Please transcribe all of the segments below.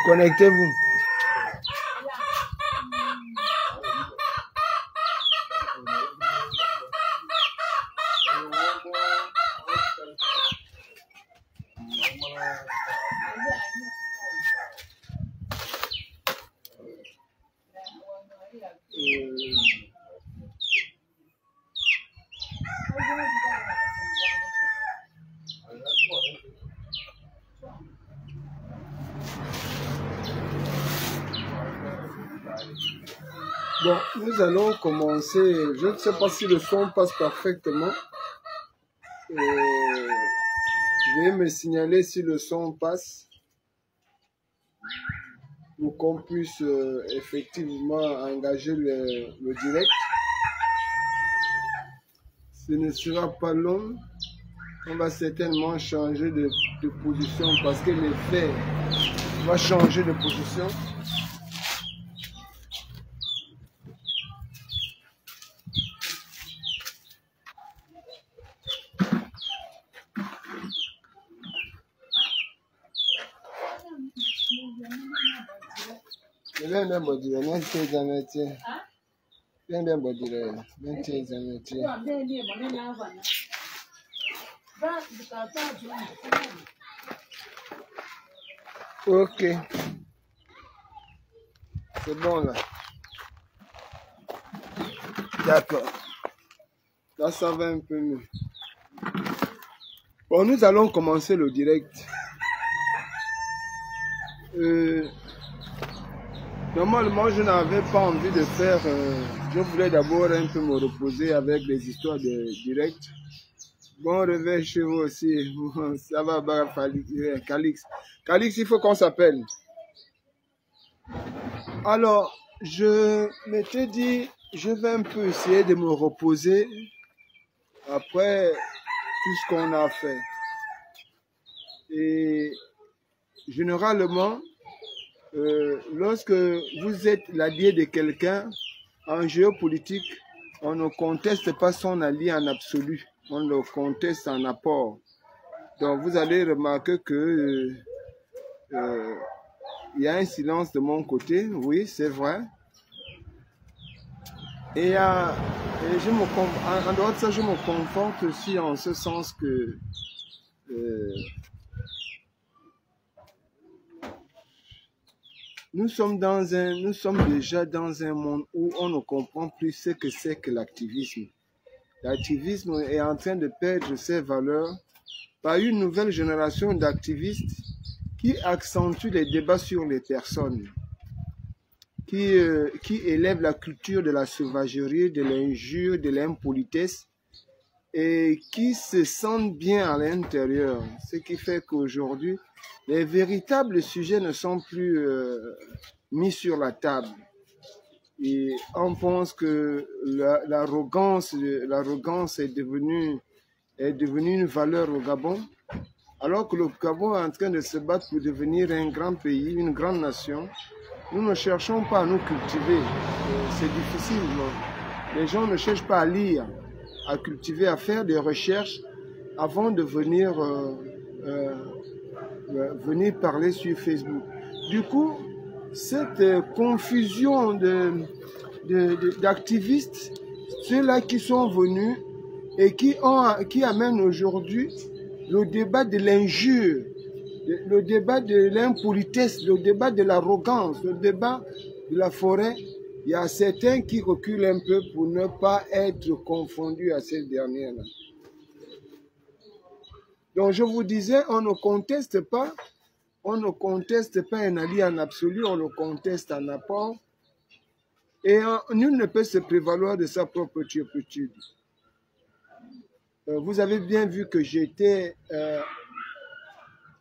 Connectez-vous. Bon, nous allons commencer. Je ne sais pas si le son passe parfaitement. Je vais me signaler si le son passe pour qu'on puisse effectivement engager le direct. Ce ne sera pas long. On va certainement changer de position parce que l'effet va changer de position. Ok, c'est bon là. D'accord. Là, ça va un peu mieux. Bon, nous allons commencer le direct. Normalement, je n'avais pas envie de faire... je voulais d'abord un peu me reposer avec les histoires de direct. Bon réveil chez vous aussi. Ça va, Calix. Calix, il faut qu'on s'appelle. Alors, je m'étais dit, je vais un peu essayer de me reposer après tout ce qu'on a fait. Et généralement, lorsque vous êtes l'allié de quelqu'un en géopolitique, on ne conteste pas son allié en absolu, on le conteste en apport. Donc vous allez remarquer que il y a un silence de mon côté, oui, c'est vrai. Et en dehors de ça, je me conforte aussi en ce sens que nous sommes déjà dans un monde où on ne comprend plus ce que c'est que l'activisme. L'activisme est en train de perdre ses valeurs par une nouvelle génération d'activistes qui accentuent les débats sur les personnes, qui élèvent la culture de la sauvagerie, de l'injure, de l'impolitesse et qui se sentent bien à l'intérieur. Ce qui fait qu'aujourd'hui, les véritables sujets ne sont plus mis sur la table. Et on pense que l'arrogance est devenue une valeur au Gabon, alors que le Gabon est en train de se battre pour devenir un grand pays, une grande nation. Nous ne cherchons pas à nous cultiver, c'est difficile. Non? Les gens ne cherchent pas à lire, à cultiver, à faire des recherches avant de venir parler sur Facebook. Du coup, cette confusion d'activistes, ceux-là qui sont venus et qui amènent aujourd'hui le débat de l'injure, le débat de l'impolitesse, le débat de l'arrogance, le débat de la forêt. Il y a certains qui reculent un peu pour ne pas être confondus à ces dernières-là. Donc je vous disais, on ne conteste pas un allié en absolu, on le conteste en apport. Et nul ne peut se prévaloir de sa propre turpitude. Vous avez bien vu que j'étais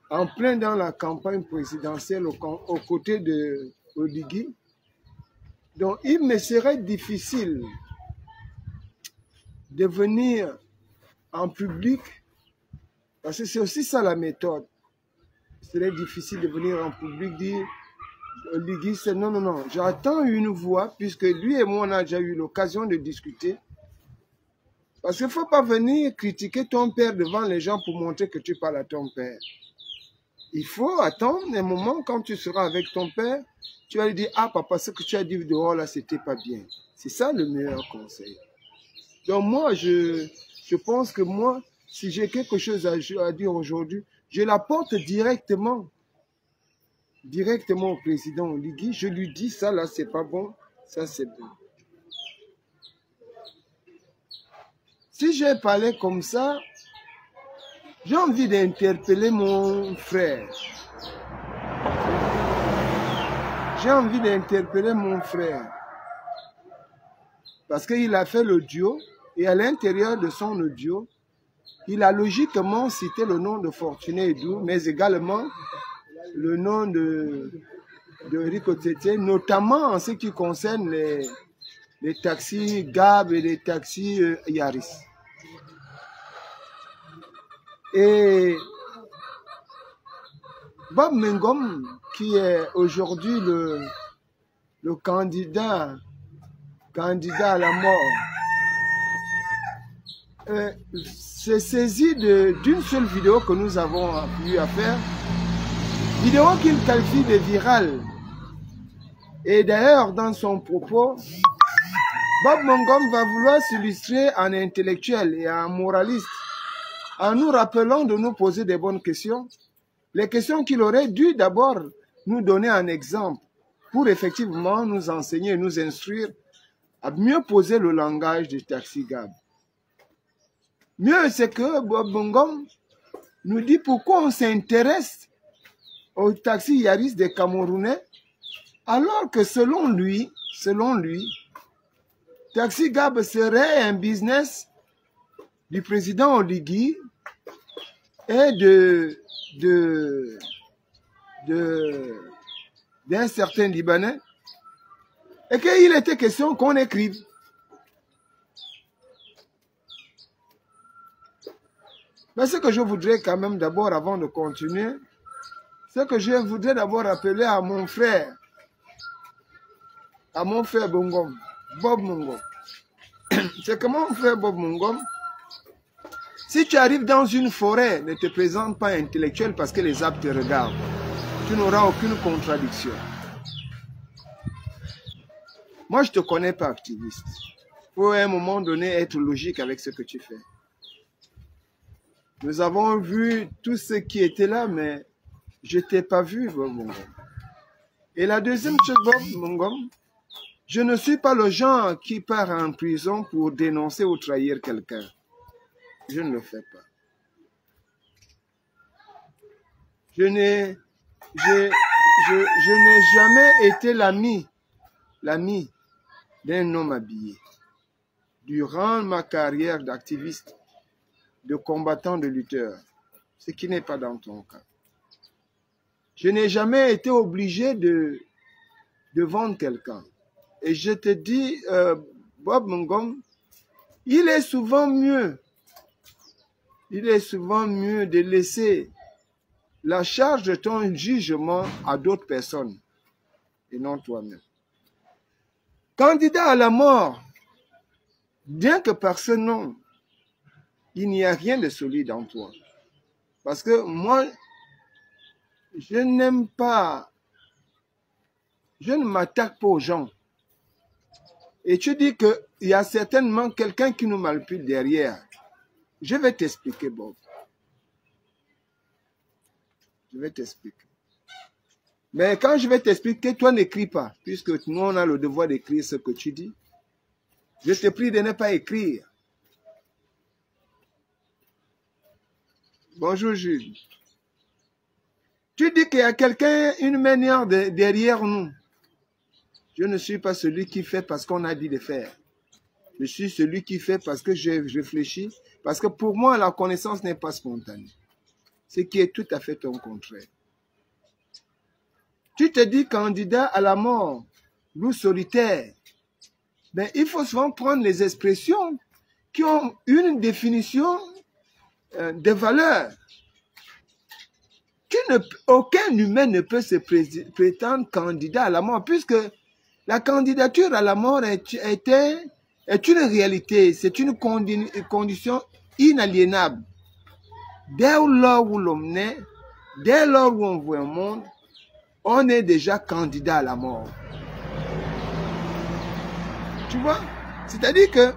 en plein dans la campagne présidentielle aux côtés de Oligui. Donc il me serait difficile de venir en public, parce que c'est aussi ça la méthode. Il serait difficile de venir en public dire Ligui, c'est non, non, non. J'attends une voix, puisque lui et moi, on a déjà eu l'occasion de discuter. Parce qu'il ne faut pas venir critiquer ton père devant les gens pour montrer que tu parles à ton père. Il faut attendre un moment quand tu seras avec ton père, tu vas lui dire, ah papa, ce que tu as dit dehors là, c'était pas bien. C'est ça le meilleur conseil. Donc moi, je pense que moi, si j'ai quelque chose à dire aujourd'hui, je l'apporte directement au président Ligui. Je lui dis, ça là, c'est pas bon, ça c'est bon. Si j'ai parlé comme ça, j'ai envie d'interpeller mon frère. J'ai envie d'interpeller mon frère. Parce qu'il a fait l'audio, et à l'intérieur de son audio, il a logiquement cité le nom de Fortuné Edou, mais également le nom de Rico Tété, notamment en ce qui concerne les taxis Gab et les taxis Yaris. Et Bob Mengom, qui est aujourd'hui le candidat à la mort, s'est saisi d'une seule vidéo que nous avons eu à faire, vidéo qu'il qualifie de virale. Et d'ailleurs, dans son propos, Bob Mengom va vouloir s'illustrer en intellectuel et en moraliste, en nous rappelant de nous poser des bonnes questions, les questions qu'il aurait dû d'abord nous donner un exemple pour effectivement nous enseigner et nous instruire à mieux poser le langage du taxi Gab. Mieux, c'est que Bob Mengom nous dit pourquoi on s'intéresse au taxi Yaris des Camerounais, alors que selon lui, Taxi Gab serait un business du président Oligui et d'un certain Libanais, et qu'il était question qu'on écrive. Mais ce que je voudrais quand même d'abord, avant de continuer, c'est que je voudrais d'abord rappeler à mon frère Bongom, Bob Mengom. C'est que mon frère Bob Mengom, si tu arrives dans une forêt, ne te présente pas intellectuel parce que les arbres te regardent. Tu n'auras aucune contradiction. Moi, je ne te connais pas activiste. Il faut à un moment donné être logique avec ce que tu fais. Nous avons vu tout ce qui était là, mais je ne t'ai pas vu, Bob Mengom. Et la deuxième chose, Bob Mengom, je ne suis pas le genre qui part en prison pour dénoncer ou trahir quelqu'un. Je ne le fais pas. Je n'ai jamais été l'ami d'un homme habillé. Durant ma carrière d'activiste, de combattant, de lutteur, ce qui n'est pas dans ton cas. Je n'ai jamais été obligé de vendre quelqu'un. Et je te dis, Bob Mengom, il est souvent mieux de laisser la charge de ton jugement à d'autres personnes et non toi-même. Candidat à la mort, bien que par ce nom, il n'y a rien de solide en toi. Parce que moi, je n'aime pas, je ne m'attaque pas aux gens. Et tu dis qu'il y a certainement quelqu'un qui nous manipule derrière. Je vais t'expliquer, Bob. Je vais t'expliquer. Mais quand je vais t'expliquer, toi n'écris pas, puisque nous on a le devoir d'écrire ce que tu dis. Je te prie de ne pas écrire. Bonjour Jules. Tu dis qu'il y a quelqu'un, une manière derrière nous. Je ne suis pas celui qui fait parce qu'on a dit de faire. Je suis celui qui fait parce que j'ai réfléchi. Parce que pour moi, la connaissance n'est pas spontanée. Ce qui est tout à fait ton contraire. Tu te dis candidat à la mort, loup solitaire. Mais il faut souvent prendre les expressions qui ont une définition des valeurs. Aucun humain ne peut se prétendre candidat à la mort, puisque la candidature à la mort est une réalité, c'est une condition inaliénable. Dès lors où l'on naît, dès lors où on voit un monde, on est déjà candidat à la mort. Tu vois? C'est-à-dire que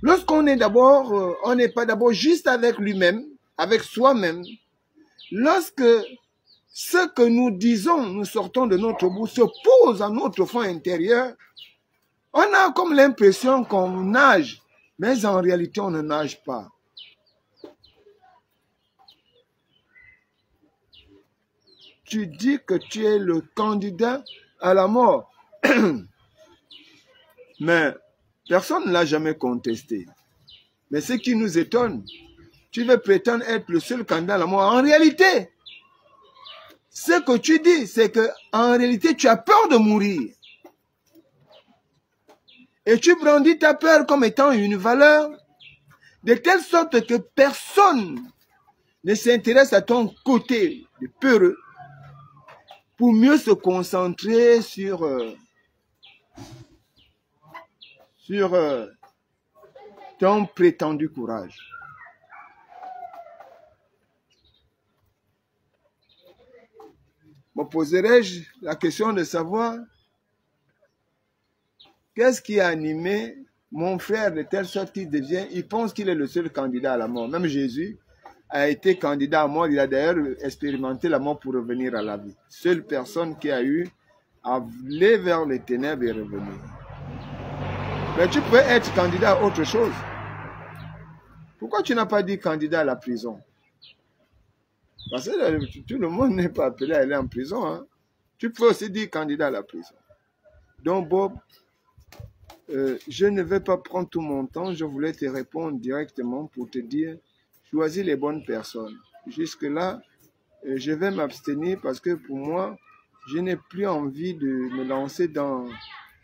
lorsqu'on est d'abord, on n'est pas d'abord juste avec lui-même, avec soi-même. Lorsque ce que nous disons, nous sortons de notre bouche, se pose à notre fond intérieur, on a comme l'impression qu'on nage, mais en réalité, on ne nage pas. Tu dis que tu es le candidat à la mort. Mais personne ne l'a jamais contesté. Mais ce qui nous étonne, tu veux prétendre être le seul candidat à la mort. En réalité, ce que tu dis, c'est que en réalité, tu as peur de mourir. Et tu brandis ta peur comme étant une valeur, de telle sorte que personne ne s'intéresse à ton côté de peureux pour mieux se concentrer sur ton prétendu courage. Me poserai-je la question de savoir qu'est-ce qui a animé mon frère de telle sorte qu'il il pense qu'il est le seul candidat à la mort. Même Jésus a été candidat à mort, il a d'ailleurs expérimenté la mort pour revenir à la vie. Seule personne qui a eu à aller vers les ténèbres et revenir. Mais tu peux être candidat à autre chose. Pourquoi tu n'as pas dit candidat à la prison? Parce que tout le monde n'est pas appelé à aller en prison. Hein. Tu peux aussi dire candidat à la prison. Donc Bob, je ne vais pas prendre tout mon temps. Je voulais te répondre directement pour te dire, choisis les bonnes personnes. Jusque-là, je vais m'abstenir parce que pour moi, je n'ai plus envie de me lancer dans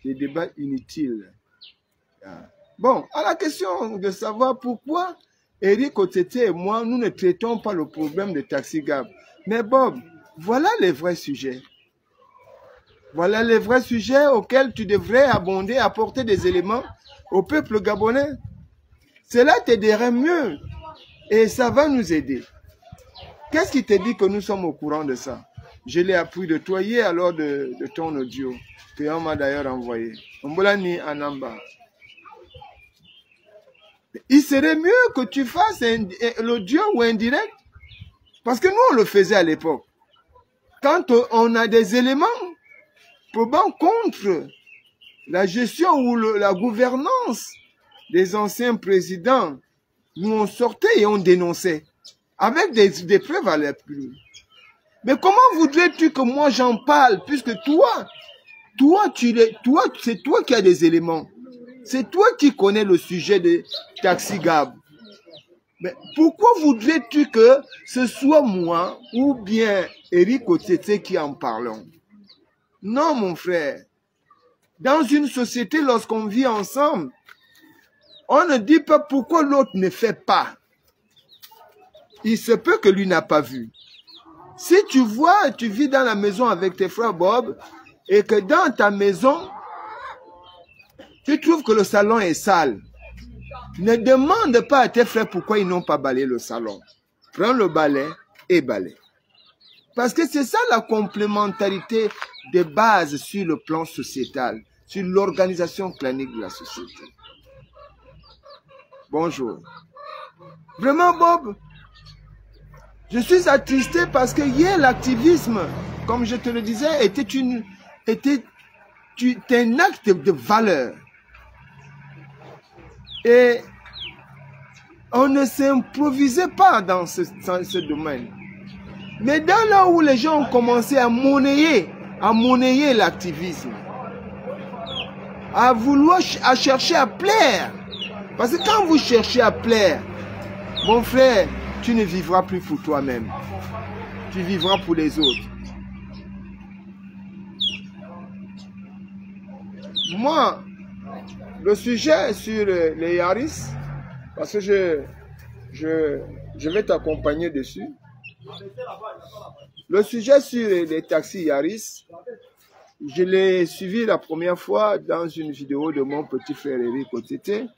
des débats inutiles. Bon, à la question de savoir pourquoi Eric Otete et moi, nous ne traitons pas le problème de Taxi Gab. Mais Bob, voilà les vrais sujets. Voilà les vrais sujets auxquels tu devrais abonder, apporter des éléments au peuple gabonais. Cela t'aiderait mieux et ça va nous aider. Qu'est-ce qui te dit que nous sommes au courant de ça? Je l'ai appris de toi hier alors de ton audio que on m'a d'ailleurs envoyé. Mbolani Anamba. Il serait mieux que tu fasses l'audio ou indirect. Parce que nous, on le faisait à l'époque. Quand on a des éléments probant contre la gestion ou la gouvernance des anciens présidents, nous on sortait et on dénonçait. Avec des preuves à l'appui. Mais comment voudrais-tu que moi j'en parle, puisque c'est toi qui as des éléments. C'est toi qui connais le sujet de Taxi Gab. Mais pourquoi voudrais-tu que ce soit moi ou bien Eric Otete qui en parlons? Non, mon frère. Dans une société, lorsqu'on vit ensemble, on ne dit pas pourquoi l'autre ne fait pas. Il se peut que lui n'a pas vu. Si tu vois, tu vis dans la maison avec tes frères Bob, et que dans ta maison, tu trouves que le salon est sale, ne demande pas à tes frères pourquoi ils n'ont pas balayé le salon. Prends le balai et balaye. Parce que c'est ça la complémentarité de base sur le plan sociétal, sur l'organisation clanique de la société. Bonjour. Vraiment, Bob, je suis attristé parce que hier, l'activisme, comme je te le disais, était un acte de valeur. Et on ne s'improvisait pas dans ce domaine. Mais dans là où les gens ont commencé à monnayer l'activisme, à chercher à plaire. Parce que quand vous cherchez à plaire, mon frère, tu ne vivras plus pour toi-même. Tu vivras pour les autres. Moi, le sujet sur les Yaris, parce que je vais t'accompagner dessus. Le sujet sur les taxis Yaris, je l'ai suivi la première fois dans une vidéo de mon petit frère Eric Otete.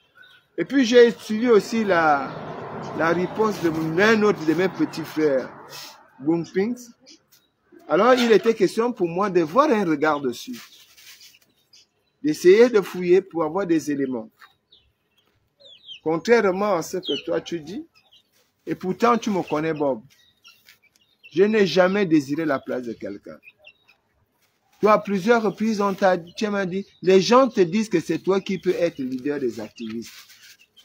Et puis j'ai suivi aussi la réponse d'un autre de mes petits frères, Bumpings. Alors il était question pour moi de voir un regard dessus, d'essayer de fouiller pour avoir des éléments. Contrairement à ce que toi tu dis, et pourtant tu me connais Bob, je n'ai jamais désiré la place de quelqu'un. Toi, à plusieurs reprises, tu m'as dit, les gens te disent que c'est toi qui peux être leader des activistes.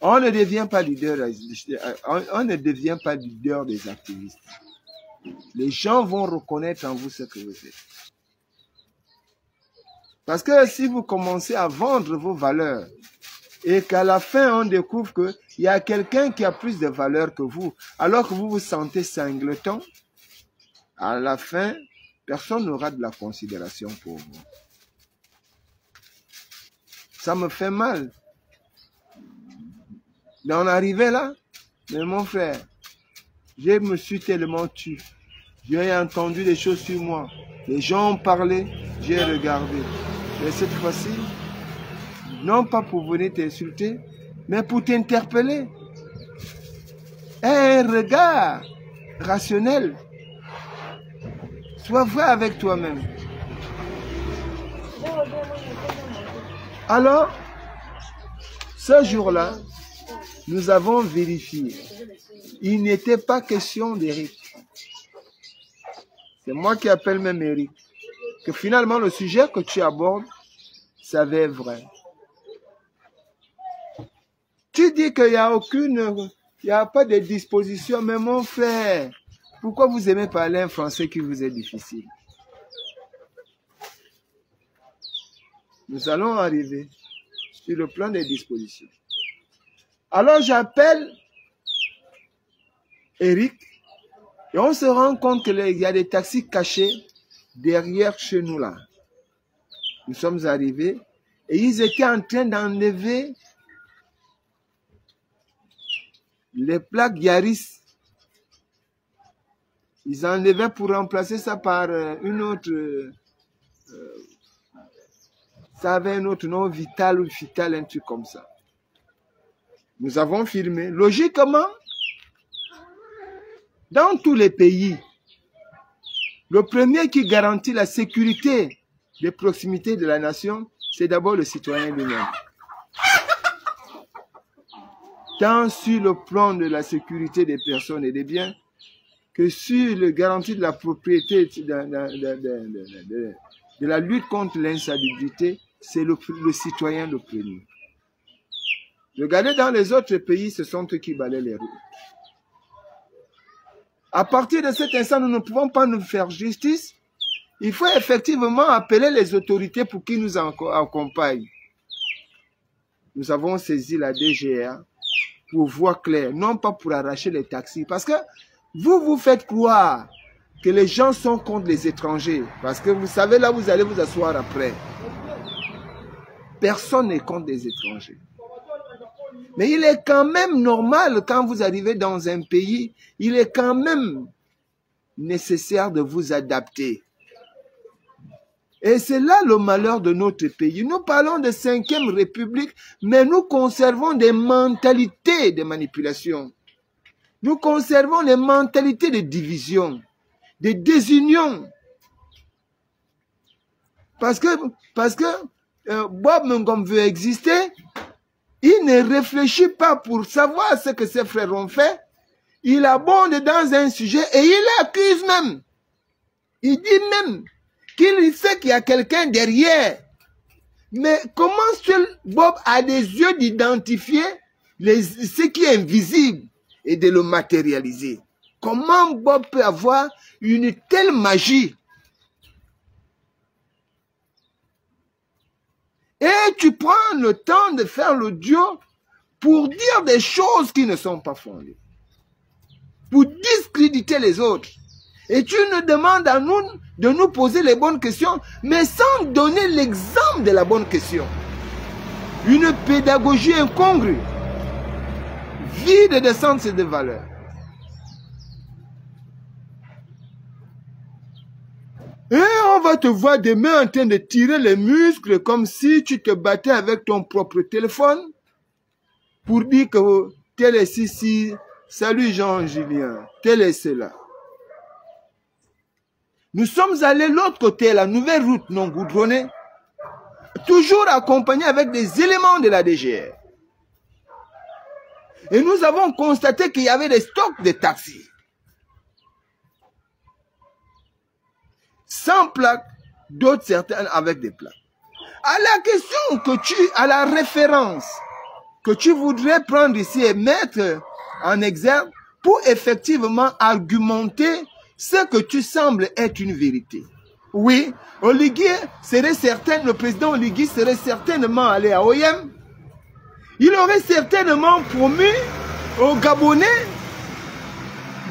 On ne devient pas leader des activistes. Les gens vont reconnaître en vous ce que vous êtes. Parce que si vous commencez à vendre vos valeurs et qu'à la fin on découvre qu'il y a quelqu'un qui a plus de valeur que vous, alors que vous vous sentez singleton, à la fin, personne n'aura de la considération pour vous. Ça me fait mal d'en arriver là. Mais mon frère, je me suis tellement tué. J'ai entendu des choses sur moi. Les gens ont parlé, j'ai regardé. Et cette fois-ci, non pas pour venir t'insulter, mais pour t'interpeller. Un regard rationnel. Sois vrai avec toi-même. Alors, ce jour-là, nous avons vérifié. Il n'était pas question d'Eric. C'est moi qui appelle même Eric. Que finalement, le sujet que tu abordes, ça va être vrai. Tu dis qu'il n'y a il n'y a pas de disposition, mais mon frère, pourquoi vous aimez parler un français qui vous est difficile? Nous allons arriver sur le plan des dispositions. Alors j'appelle Eric et on se rend compte qu'il y a des taxis cachés derrière chez nous là. Nous sommes arrivés et ils étaient en train d'enlever les plaques Yaris. Ils enlevaient pour remplacer ça par une autre... ça avait un autre nom, Vital ou Vital, un truc comme ça. Nous avons filmé. Logiquement, dans tous les pays, le premier qui garantit la sécurité de proximité de la nation, c'est d'abord le citoyen lui-même. Tant sur le plan de la sécurité des personnes et des biens, que sur le garantie de la propriété, de la lutte contre l'insalubrité, c'est le citoyen le premier. Regardez dans les autres pays, ce sont eux qui balaient les rues. À partir de cet instant, nous ne pouvons pas nous faire justice. Il faut effectivement appeler les autorités pour qu'ils nous accompagnent. Nous avons saisi la DGA pour voir clair, non pas pour arracher les taxis. Parce que vous faites croire que les gens sont contre les étrangers. Parce que vous savez, là, vous allez vous asseoir après. Personne n'est contre les étrangers. Mais il est quand même normal, quand vous arrivez dans un pays, il est quand même nécessaire de vous adapter. Et c'est là le malheur de notre pays. Nous parlons de 5e République, mais nous conservons des mentalités de manipulation. Nous conservons les mentalités de division, de désunion. Parce que Bob Ngom veut exister, il ne réfléchit pas pour savoir ce que ses frères ont fait. Il abonde dans un sujet et il accuse même. Il dit même qu'il sait qu'il y a quelqu'un derrière. Mais comment seul Bob a des yeux d'identifier ce qui est invisible et de le matérialiser? Comment Bob peut avoir une telle magie? Et tu prends le temps de faire l'audio pour dire des choses qui ne sont pas fondées. Pour discréditer les autres. Et tu nous demandes à nous de nous poser les bonnes questions, mais sans donner l'exemple de la bonne question. Une pédagogie incongrue, vide de sens et de valeur. on va te voir demain en train de tirer les muscles comme si tu te battais avec ton propre téléphone pour dire que tel est ceci, salut Jean-Julien, tel est cela. Nous sommes allés de l'autre côté, la nouvelle route non goudronnée, toujours accompagnée avec des éléments de la DGR. Et nous avons constaté qu'il y avait des stocks de taxis. Sans plaques, d'autres certaines avec des plaques. À la question à la référence que tu voudrais prendre ici et mettre en exergue pour effectivement argumenter ce que tu sembles être une vérité. Oui, Oligui serait certain, le président Oligui serait certainement allé à OIM. Il aurait certainement promis aux Gabonais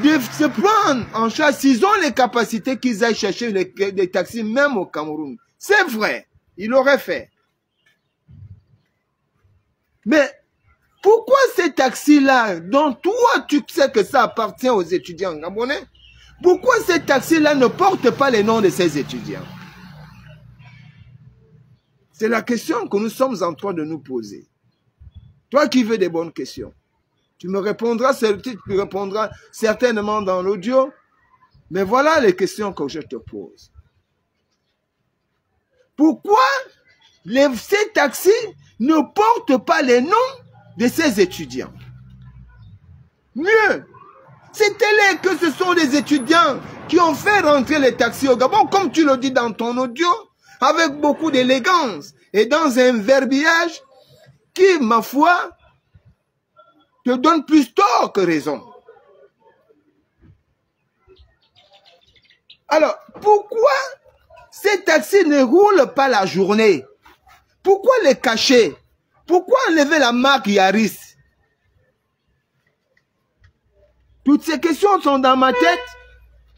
de se prendre en charge s'ils ont les capacités qu'ils aillent chercher des taxis même au Cameroun. C'est vrai, il l'aurait fait. Mais pourquoi ces taxis-là, dont toi tu sais que ça appartient aux étudiants gabonais, pourquoi ces taxis-là ne portent pas les noms de ces étudiants? C'est la question que nous sommes en train de nous poser. Toi qui veux des bonnes questions, tu me répondras certainement dans l'audio, mais voilà les questions que je te pose. Pourquoi ces taxis ne portent pas les noms de ces étudiants? Mieux, c'était que ce sont des étudiants qui ont fait rentrer les taxis au Gabon, comme tu le dis dans ton audio, avec beaucoup d'élégance et dans un verbiage qui, ma foi, te donne plus tort que raison. Alors, pourquoi ces taxis ne roulent pas la journée? Pourquoi les cacher? Pourquoi enlever la marque Yaris? Toutes ces questions sont dans ma tête.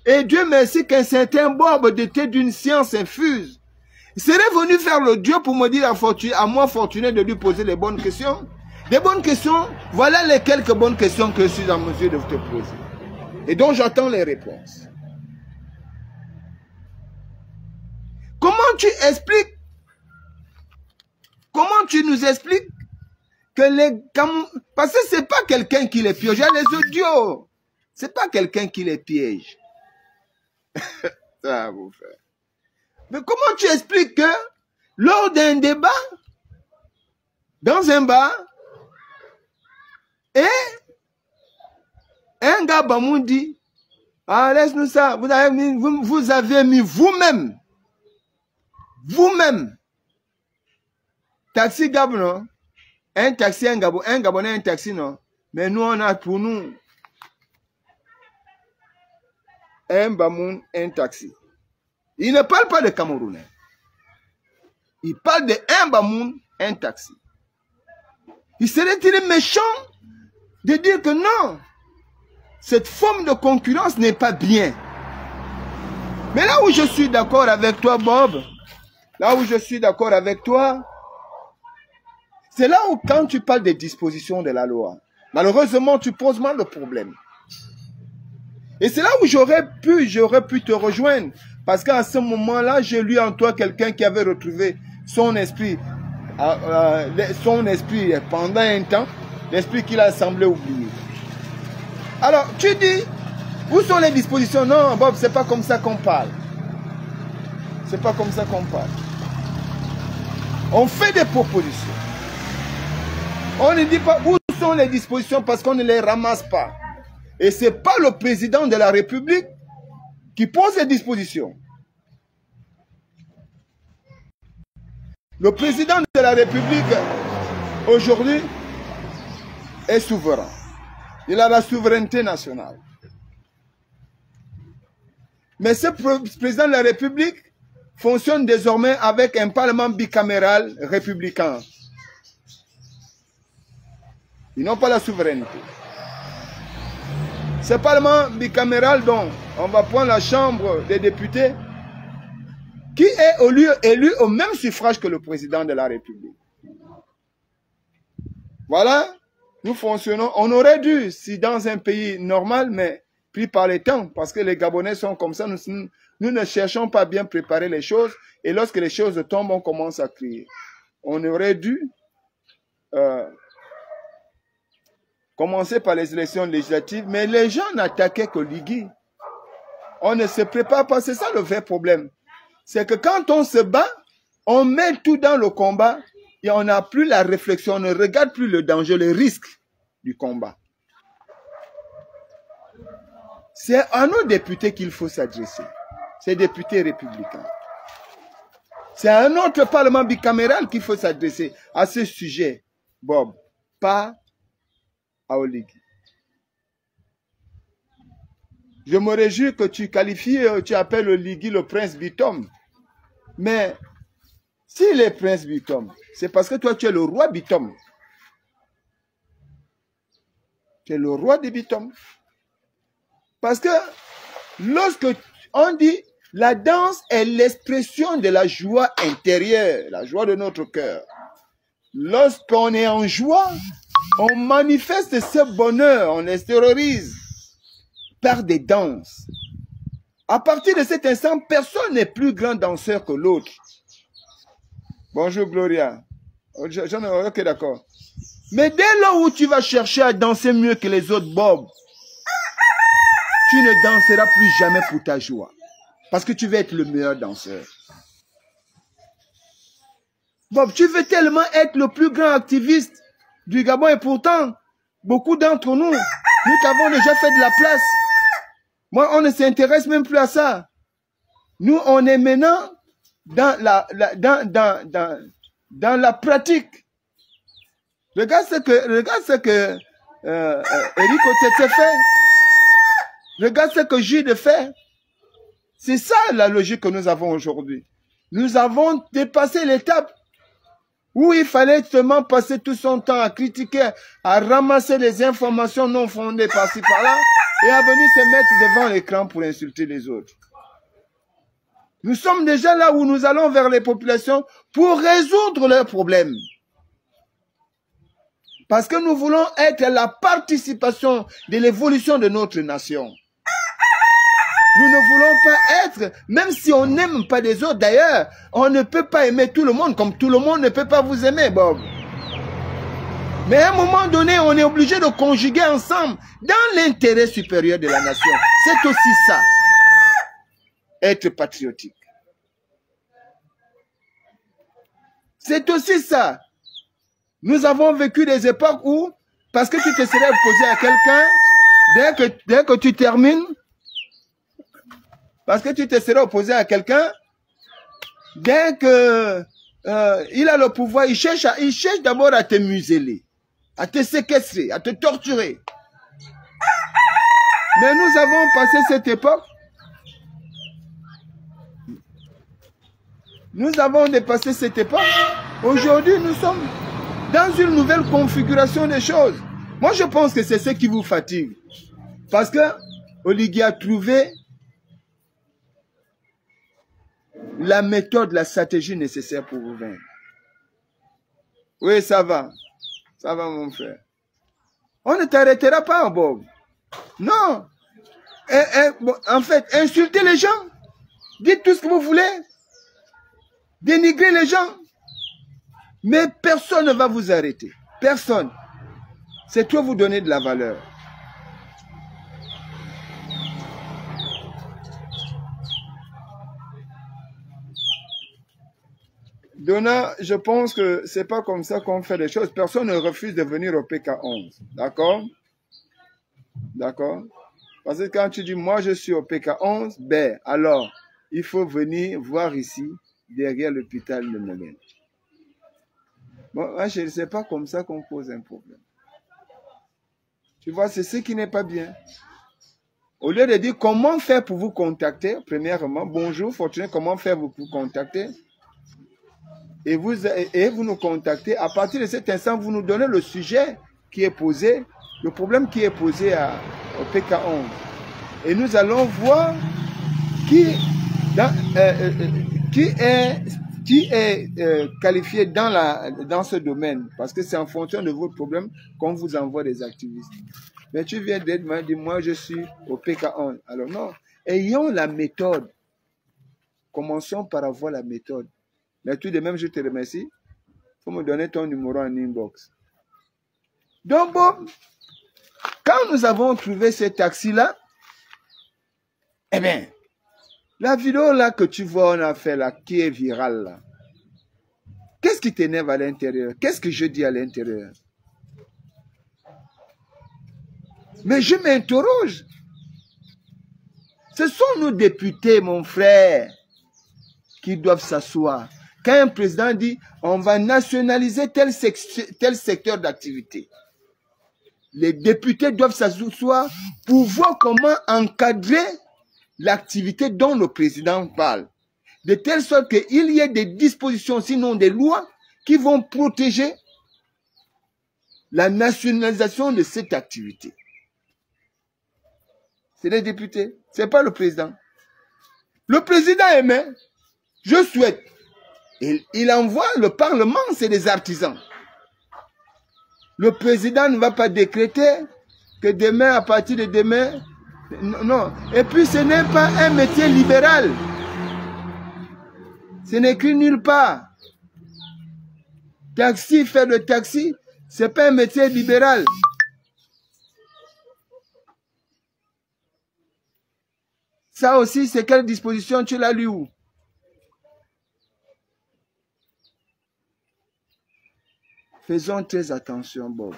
Et Dieu merci qu'un certain Bob était d'une science infuse. Il serait venu faire le Dieu pour me dire à moi fortuné de lui poser les bonnes questions. Les bonnes questions, voilà les quelques bonnes questions que je suis en mesure de te poser. Et dont j'attends les réponses. Comment tu expliques, comment tu nous expliques que parce que c'est pas quelqu'un qui les piège, il y a les audios. C'est pas quelqu'un qui les piège. Ça vous fait. Mais comment tu expliques que lors d'un débat, dans un bar, et un gars Bamou dit, ah laisse-nous ça, vous avez mis vous-même, taxi Gabon, un taxi, un Gabonais, un taxi, non. Mais nous, on a pour nous un Bamoun, un taxi. Il ne parle pas de Camerounais. Il parle de un Bamoun, un taxi. Il serait-il méchant de dire que non, cette forme de concurrence n'est pas bien. Mais là où je suis d'accord avec toi, Bob, là où je suis d'accord avec toi, c'est là où quand tu parles des dispositions de la loi, malheureusement, tu poses mal le problème. Et c'est là où j'aurais pu te rejoindre. Parce qu'à ce moment-là, j'ai lu en toi quelqu'un qui avait retrouvé son esprit pendant un temps, l'esprit qu'il a semblé oublier. Alors, tu dis, où sont les dispositions? Non, Bob, c'est pas comme ça qu'on parle. C'est pas comme ça qu'on parle. On fait des propositions. On ne dit pas où sont les dispositions parce qu'on ne les ramasse pas. Et ce n'est pas le président de la République qui pose les dispositions. Le président de la République, aujourd'hui, est souverain. Il a la souveraineté nationale. Mais ce président de la République fonctionne désormais avec un parlement bicaméral républicain. Ils n'ont pas la souveraineté. Ce parlement bicaméral dont on va prendre la Chambre des députés, qui est élu au même suffrage que le président de la République. Voilà, nous fonctionnons. On aurait dû, si dans un pays normal, mais pris par les temps, parce que les Gabonais sont comme ça, nous nous ne cherchons pas à bien préparer les choses. Et lorsque les choses tombent, on commence à crier. On aurait dû commencer par les élections législatives, mais les gens n'attaquaient que Ligui. On ne se prépare pas, c'est ça le vrai problème. C'est que quand on se bat, on met tout dans le combat et on n'a plus la réflexion, on ne regarde plus le danger, le risque du combat. C'est à nos députés qu'il faut s'adresser, ces députés républicains. C'est à notre parlement bicaméral qu'il faut s'adresser à ce sujet, Bob, pas à Oligui. Je me réjouis que tu qualifies, tu appelles Oligui le prince Bitom. Mais s'il est prince Bitom, c'est parce que toi tu es le roi Bitom. Tu es le roi de Bitom. Parce que lorsque on dit la danse est l'expression de la joie intérieure, la joie de notre cœur. Lorsqu'on est en joie, on manifeste ce bonheur, on l'extériorise par des danses. À partir de cet instant, personne n'est plus grand danseur que l'autre. Bonjour Gloria. Ok, d'accord. Mais dès lors où tu vas chercher à danser mieux que les autres, Bob, tu ne danseras plus jamais pour ta joie. Parce que tu veux être le meilleur danseur. Bob, tu veux tellement être le plus grand activiste du Gabon et pourtant, beaucoup d'entre nous, nous t'avons déjà fait de la place. Moi, on ne s'intéresse même plus à ça. Nous, on est maintenant dans la pratique. Regarde ce que Eric Otete fait. Regarde ce que Jude fait. C'est ça la logique que nous avons aujourd'hui. Nous avons dépassé l'étape où il fallait seulement passer tout son temps à critiquer, à ramasser les informations non fondées par-ci par-là et à venir se mettre devant l'écran pour insulter les autres. Nous sommes déjà là où nous allons vers les populations pour résoudre leurs problèmes. Parce que nous voulons être la participation de l'évolution de notre nation. Nous ne voulons pas être, même si on n'aime pas des autres, d'ailleurs, on ne peut pas aimer tout le monde, comme tout le monde ne peut pas vous aimer, Bob. Mais à un moment donné, on est obligé de conjuguer ensemble dans l'intérêt supérieur de la nation. C'est aussi ça, être patriotique. C'est aussi ça. Nous avons vécu des époques où, parce que tu te serais opposé à quelqu'un, dès que tu termines, parce que tu te serais opposé à quelqu'un, dès que il a le pouvoir, il cherche d'abord à te museler, à te séquestrer, à te torturer. Mais nous avons passé cette époque. Nous avons dépassé cette époque. Aujourd'hui, nous sommes dans une nouvelle configuration des choses. Moi, je pense que c'est ce qui vous fatigue. Parce que Oligui a trouvé la méthode, la stratégie nécessaire pour vous vaincre. Oui, ça va. Ça va, mon frère. On ne t'arrêtera pas, Bob. Non. En fait, insultez les gens. Dites tout ce que vous voulez. Dénigrez les gens. Mais personne ne va vous arrêter. Personne. C'est toi vous donner de la valeur. Donna, je pense que c'est pas comme ça qu'on fait les choses. Personne ne refuse de venir au PK11. D'accord? D'accord? Parce que quand tu dis, moi je suis au PK11, ben alors, il faut venir voir ici, derrière l'hôpital de Mélène. Bon, moi, je ne sais pas comme ça qu'on pose un problème. Tu vois, c'est ce qui n'est pas bien. Au lieu de dire comment faire pour vous contacter, premièrement, bonjour, Fortuné, comment faire pour vous contacter? Et vous nous contactez. À partir de cet instant, vous nous donnez le sujet qui est posé, le problème qui est posé au PK11. Et nous allons voir qui est qualifié dans ce domaine. Parce que c'est en fonction de votre problème qu'on vous envoie des activistes. Mais tu viens d'être, dire, moi je suis au PK11. Alors non, ayons la méthode. Commençons par avoir la méthode. Mais tout de même, je te remercie. Il faut me donner ton numéro en inbox. Donc, bon, quand nous avons trouvé ce taxi-là, eh bien, la vidéo là que tu vois, on a fait là, qui est virale là, qu'est-ce qui t'énerve à l'intérieur? Qu'est-ce que je dis à l'intérieur? Mais je m'interroge. Ce sont nos députés, mon frère, qui doivent s'asseoir. Quand un président dit, on va nationaliser tel secteur d'activité, les députés doivent s'asseoir pour voir comment encadrer l'activité dont le président parle. De telle sorte qu'il y ait des dispositions, sinon des lois, qui vont protéger la nationalisation de cette activité. C'est les députés, ce n'est pas le président. Le président émet, je souhaite. Il envoie le Parlement, c'est des artisans. Le président ne va pas décréter que demain, à partir de demain, non. Et puis ce n'est pas un métier libéral. Ce n'est écrit nulle part. Taxi, faire le taxi, ce n'est pas un métier libéral. Ça aussi, c'est quelle disposition tu l'as lu où? Faisons très attention, Bob.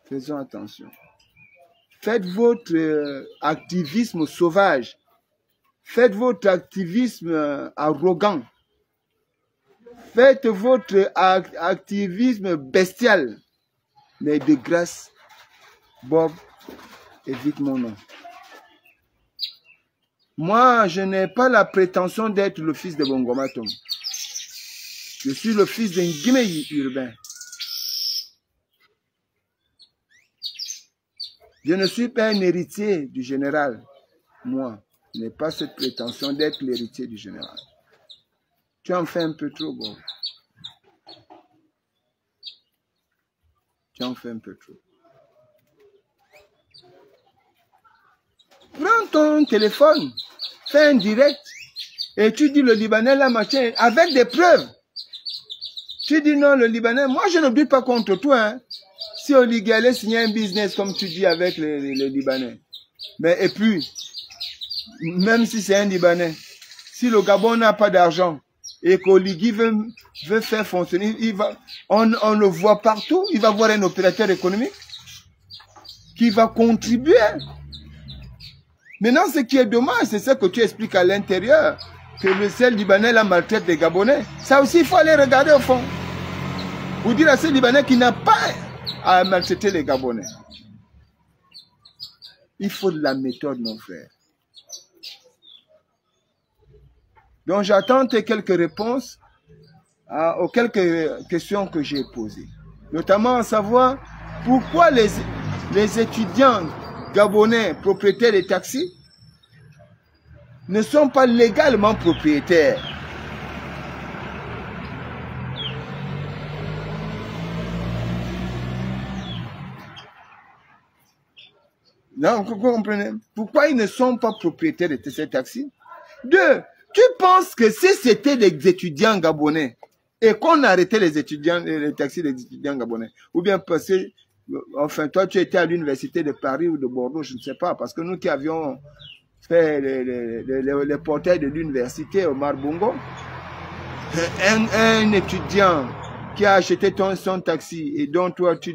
Faisons attention. Faites votre activisme sauvage. Faites votre activisme arrogant. Faites votre activisme bestial. Mais de grâce, Bob, évite mon nom. Moi, je n'ai pas la prétention d'être le fils de Bongomatom. Je suis le fils d'un Guinéen urbain. Je ne suis pas un héritier du général. Moi, je n'ai pas cette prétention d'être l'héritier du général. Tu en fais un peu trop, Bob. Tu en fais un peu trop. Prends ton téléphone, fais un direct et tu dis le Libanais là, matin, avec des preuves. Tu dis non, le Libanais, moi je ne doute pas contre toi. Hein. Si Oligui allait signer un business comme tu dis avec les Libanais. Mais et puis, même si c'est un Libanais, si le Gabon n'a pas d'argent et qu'Oligui veut faire fonctionner, on le voit partout, il va voir un opérateur économique qui va contribuer. Maintenant, ce qui est dommage, c'est ce que tu expliques à l'intérieur, que le seul Libanais la maltraite des Gabonais. Ça aussi, il faut aller regarder au fond. Pour dire à ce Libanais qui n'a pas à maltraiter les Gabonais. Il faut de la méthode, mon frère. Donc, j'attends tes quelques réponses aux quelques questions que j'ai posées. Notamment à savoir pourquoi les étudiants Gabonais propriétaires des taxis ne sont pas légalement propriétaires. Non, vous comprenez? Pourquoi ils ne sont pas propriétaires de ces taxis? Deux, tu penses que si c'était des étudiants gabonais et qu'on arrêtait les taxis des étudiants gabonais, ou bien parce que enfin, toi, tu étais à l'université de Paris ou de Bordeaux, je ne sais pas, parce que nous qui avions fait les portails de l'université au Marbongo, un étudiant qui a acheté son taxi et dont toi, tu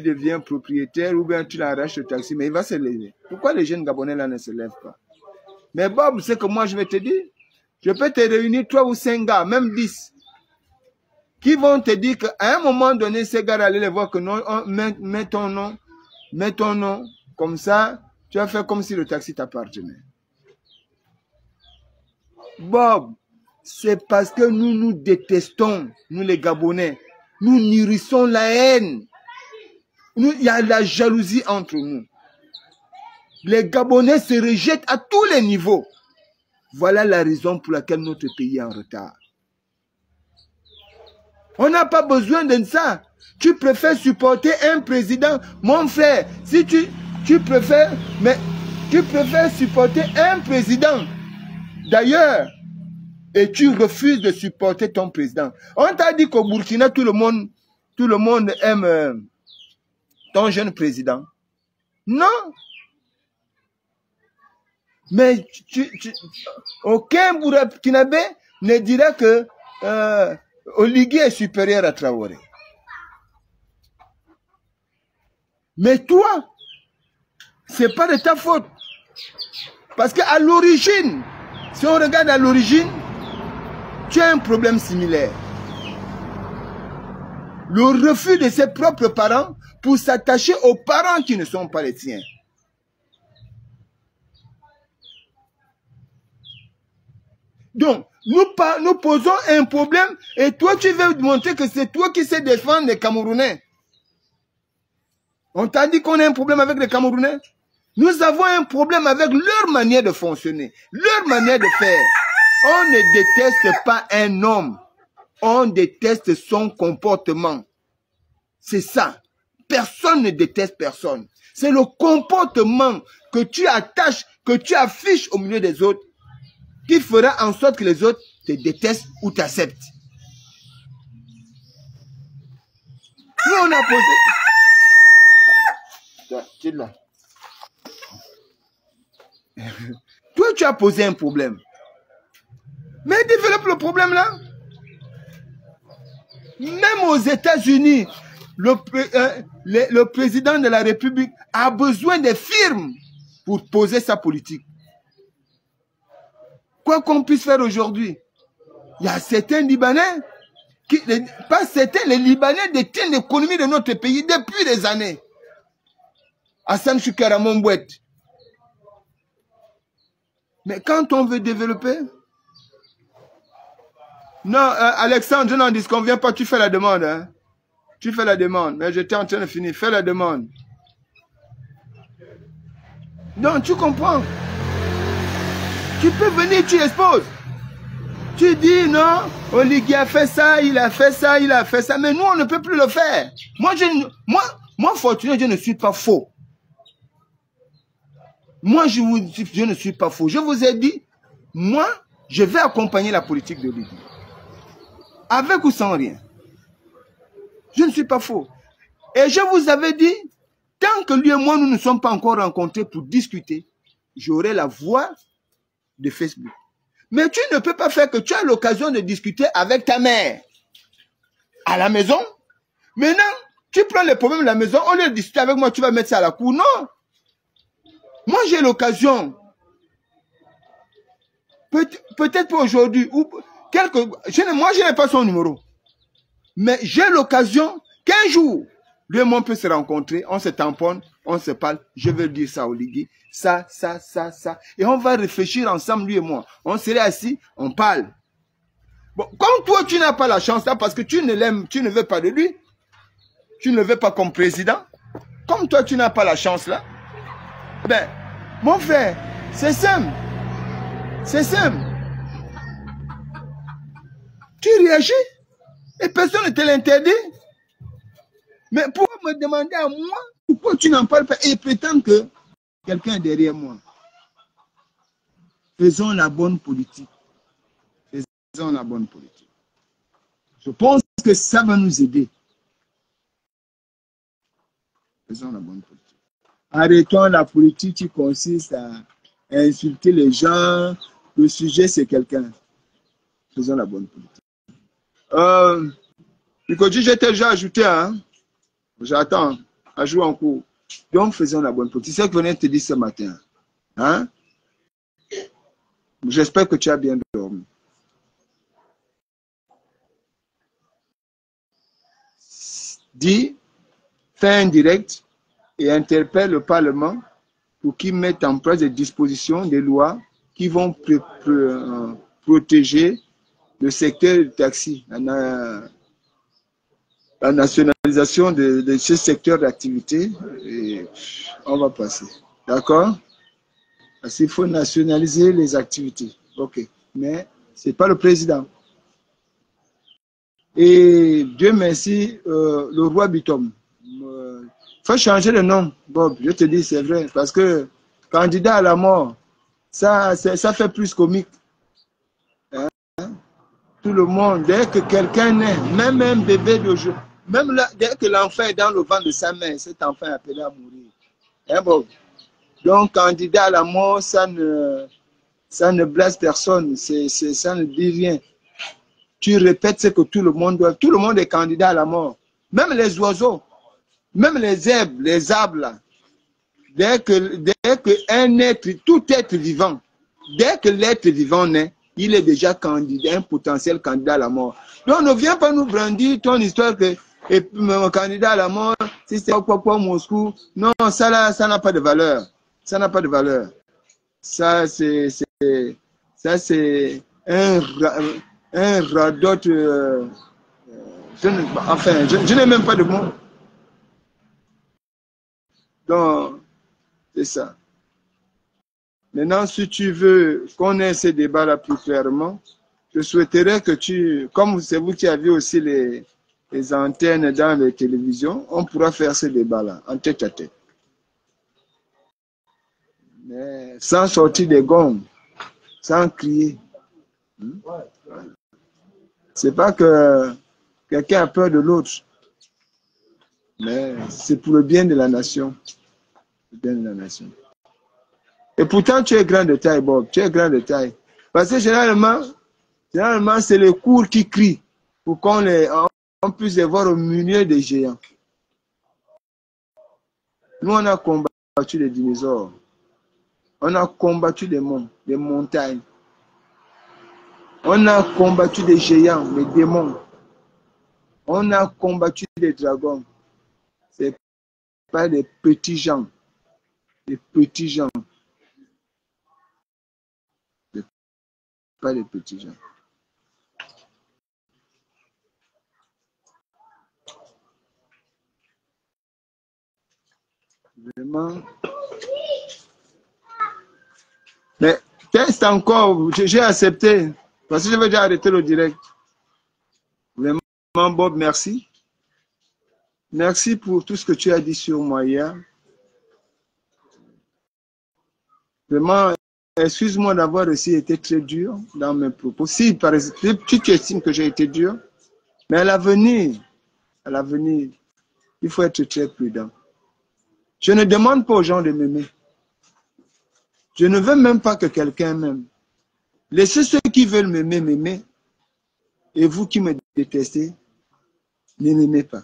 deviens propriétaire ou bien tu l'arraches le taxi, mais il va se lever. Pourquoi les jeunes Gabonais là ne se lèvent pas? Mais Bob, c'est que moi je vais te dire, je peux te réunir 3 ou 5 gars, même 10. Qui vont te dire qu'à un moment donné, ces gars allaient les voir que non, mets ton nom, comme ça, tu vas faire comme si le taxi t'appartenait. Bob, c'est parce que nous nous détestons, nous les Gabonais. Nous nourrissons la haine. Il y a la jalousie entre nous. Les Gabonais se rejettent à tous les niveaux. Voilà la raison pour laquelle notre pays est en retard. On n'a pas besoin de ça. Tu préfères supporter un président. Mon frère, si tu préfères... Mais Tu préfères supporter un président d'ailleurs et tu refuses de supporter ton président. On t'a dit qu'au Burkina, tout le monde aime ton jeune président. Non. Mais aucun Burkinabé ne dira que Oligui est supérieur à Traoré. Mais toi, c'est pas de ta faute. Parce qu'à l'origine, si on regarde à l'origine, tu as un problème similaire. Le refus de ses propres parents pour s'attacher aux parents qui ne sont pas les tiens. Donc, nous posons un problème et toi, tu veux montrer que c'est toi qui sais défendre les Camerounais. On t'a dit qu'on a un problème avec les Camerounais. Nous avons un problème avec leur manière de fonctionner, leur manière de faire. On ne déteste pas un homme. On déteste son comportement. C'est ça. Personne ne déteste personne. C'est le comportement que tu attaches, que tu affiches au milieu des autres qui fera en sorte que les autres te détestent ou t'acceptent. Nous, on a posé... Tu es là. Toi, tu as posé un problème. Mais développe le problème là. Même aux États-Unis, le président de la République a besoin des firmes pour poser sa politique. Quoi qu'on puisse faire aujourd'hui, il y a certains Libanais, pas certains, les Libanais détiennent l'économie de notre pays depuis des années. Hassan Choukara Mombouet. Mais quand on veut développer... Non, Alexandre, je n'en disconviens pas, tu fais la demande. Hein. Tu fais la demande, mais j'étais en train de finir. Fais la demande. Donc, tu comprends. Tu peux venir, tu exposes. Tu dis, non, Oligui a fait ça, il a fait ça, il a fait ça. Mais nous, on ne peut plus le faire. Moi fortuné, je ne suis pas faux. Moi, je ne suis pas faux. Je vous ai dit, moi, je vais accompagner la politique de Oligui. Avec ou sans rien. Je ne suis pas faux. Et je vous avais dit, tant que lui et moi, nous ne sommes pas encore rencontrés pour discuter, j'aurai la voix de Facebook. Mais tu ne peux pas faire que tu as l'occasion de discuter avec ta mère à la maison. Maintenant, tu prends les problèmes de la maison, au lieu de discuter avec moi, tu vas mettre ça à la cour. Non. Moi, j'ai l'occasion. Peut-être pas aujourd'hui. Moi, je n'ai pas son numéro. Mais j'ai l'occasion qu'un jour, lui et moi, on peut se rencontrer, on se tamponne, on se parle. Je veux dire ça, Oligui. Ça. Et on va réfléchir ensemble, lui et moi. On serait assis, on parle. Bon, comme toi, tu n'as pas la chance là, parce que tu ne l'aimes, tu ne veux pas de lui. Tu ne le veux pas comme président. Comme toi, tu n'as pas la chance là. Ben, mon frère, c'est simple. C'est simple. Tu réagis et personne ne te l'interdit. Mais pourquoi me demander à moi, pourquoi tu n'en parles pas et prétends que quelqu'un est derrière moi? Faisons la bonne politique. Faisons la bonne politique. Je pense que ça va nous aider. Faisons la bonne politique. Arrêtons la politique qui consiste à insulter les gens. Le sujet, c'est quelqu'un. Faisons la bonne politique. Nicolas, j'étais déjà ajouté, hein? J'attends, à jouer en cours. Donc, faisons la bonne politique. C'est ce que je venais de te dire ce matin. Hein? J'espère que tu as bien dormi. Dis, fais un direct et interpelle le Parlement pour qu'il mette en place des dispositions, des lois qui vont protéger le secteur du taxi, la nationalisation de ce secteur d'activité. Et on va passer. D'accord? Parce qu'il faut nationaliser les activités. OK. Mais ce n'est pas le président. Et Dieu merci, le roi Bitom. Faut changer le nom, Bob. Je te dis, c'est vrai. Parce que candidat à la mort, ça fait plus comique. Hein? Tout le monde, dès que quelqu'un naît, même un bébé d'aujourd'hui, même là, dès que l'enfant est dans le ventre de sa mère, cet enfant est appelé à mourir. Hein, bon. Donc, candidat à la mort, ça ne blesse personne, ça ne dit rien. Tu répètes ce que tout le monde doit. Tout le monde est candidat à la mort. Même les oiseaux, même les herbes, les arbres, là. Dès que un être, tout être vivant, dès que l'être vivant naît, il est déjà candidat, un potentiel candidat à la mort. Donc ne viens pas nous brandir ton histoire que mon candidat à la mort, si c'est quoi Moscou. Non, ça là, ça n'a pas de valeur. Ça n'a pas de valeur. Ça c'est un radote. Enfin, je n'ai même pas de mots. Donc, c'est ça. Maintenant, si tu veux qu'on ait ces débats-là plus clairement, je souhaiterais que comme c'est vous qui avez aussi les antennes dans les télévisions, on pourra faire ces débats-là en tête à tête. Mais sans sortir des gongs, sans crier. C'est pas que quelqu'un a peur de l'autre, mais c'est pour le bien de la nation. Le bien de la nation. Et pourtant, tu es grand de taille, Bob. Tu es grand de taille. Parce que généralement c'est les cours qui crient pour qu'on puisse les voir au milieu des géants. Nous, on a combattu les dinosaures. On a combattu des montagnes. On a combattu des géants, les démons. On a combattu des dragons. Ce n'est pas des petits gens. Des petits gens. Pas des petits gens. Vraiment. Mais teste encore, j'ai accepté. Parce que je vais déjà arrêter le direct. Vraiment, Bob, merci. Merci pour tout ce que tu as dit sur moi hier. Vraiment, excuse-moi d'avoir aussi été très dur dans mes propos. Si, par exemple, tu estimes que j'ai été dur, mais à l'avenir, il faut être très prudent. Je ne demande pas aux gens de m'aimer. Je ne veux même pas que quelqu'un m'aime. Laissez ceux qui veulent m'aimer, m'aimer. Et vous qui me détestez, ne m'aimez pas.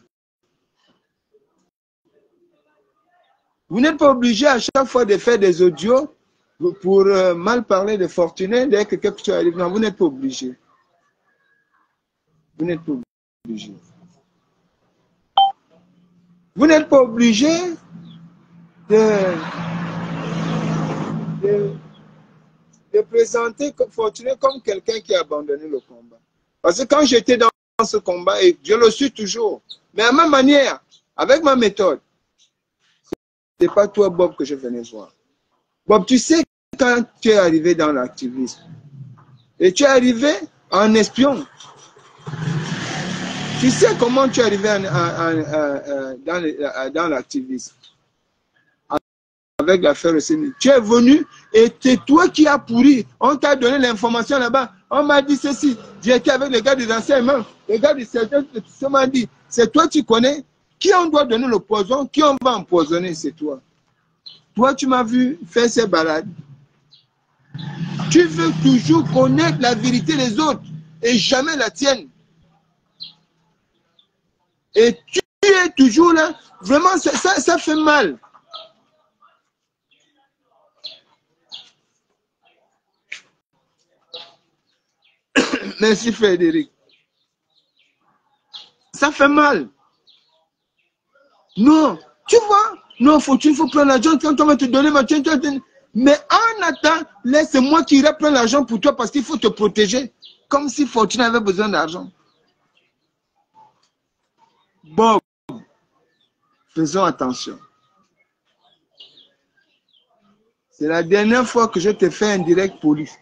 Vous n'êtes pas obligé à chaque fois de faire des audios pour mal parler de Fortuné dès que quelque chose arrive. Non, vous n'êtes pas obligé. Vous n'êtes pas obligé. Vous n'êtes pas obligé de présenter Fortuné comme quelqu'un qui a abandonné le combat. Parce que quand j'étais dans ce combat, et je le suis toujours, mais à ma manière, avec ma méthode, ce n'est pas toi, Bob, que je venais voir. Bob, tu sais, quand tu es arrivé dans l'activisme, et tu es arrivé en espion, tu sais comment tu es arrivé dans l'activisme. Avec l'affaire Seni. Tu es venu et c'est toi qui as pourri. On t'a donné l'information là-bas. On m'a dit ceci. J'ai été avec les gars des renseignements. Les gars du service m'ont dit, c'est toi qui connais qui on doit donner le poison, qui on va empoisonner, c'est toi. Toi, tu m'as vu faire ces balades. Tu veux toujours connaître la vérité des autres et jamais la tienne. Et tu es toujours là. Vraiment, ça fait mal. Merci Frédéric. Ça fait mal. Non, tu vois, non, il faut prendre l'argent quand on va te donner ma tienne. Mais en attendant, laisse moi qui irai prendre l'argent pour toi parce qu'il faut te protéger. Comme si Fortune avait besoin d'argent. Bob, faisons attention. C'est la dernière fois que je te fais un direct police.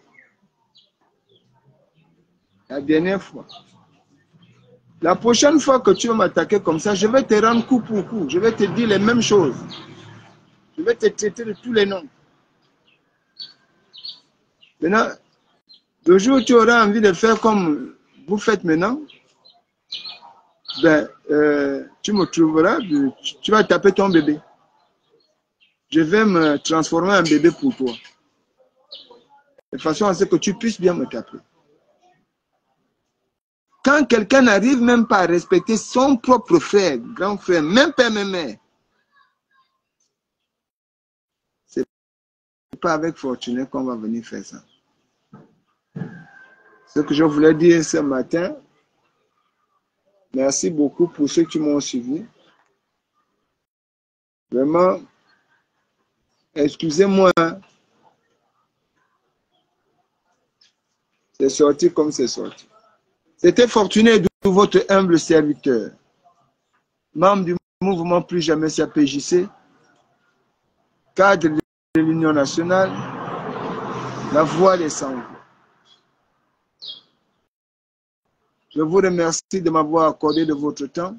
La dernière fois. La prochaine fois que tu vas m'attaquer comme ça, je vais te rendre coup pour coup. Je vais te dire les mêmes choses. Je vais te traiter de tous les noms. Maintenant, le jour où tu auras envie de faire comme vous faites maintenant, ben, tu me trouveras, tu vas taper ton bébé. Je vais me transformer en bébé pour toi. De façon à ce que tu puisses bien me taper. Quand quelqu'un n'arrive même pas à respecter son propre frère, grand frère, même père, même mère, c'est pas avec Fortuné qu'on va venir faire ça. Ce que je voulais dire ce matin, merci beaucoup pour ceux qui m'ont suivi. Vraiment, excusez-moi, c'est sorti comme c'est sorti. C'était Fortuné, votre humble serviteur, membre du mouvement Plus Jamais CAPJC, cadre de l'Union nationale, la voix des sans-voix. Je vous remercie de m'avoir accordé de votre temps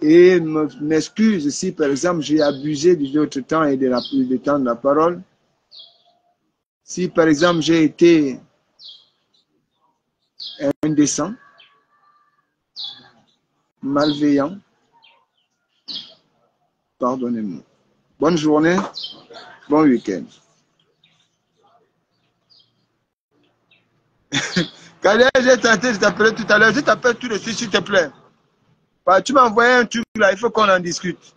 et m'excuse si, par exemple, j'ai abusé de votre temps et du temps de la parole. Si, par exemple, j'ai été indécent, malveillant, pardonnez-moi. Bonne journée, bon week-end. Kader, j'ai tenté de t'appeler tout à l'heure. Je t'appelle tout de suite, s'il te plaît. Tu m'as envoyé un truc là, il faut qu'on en discute.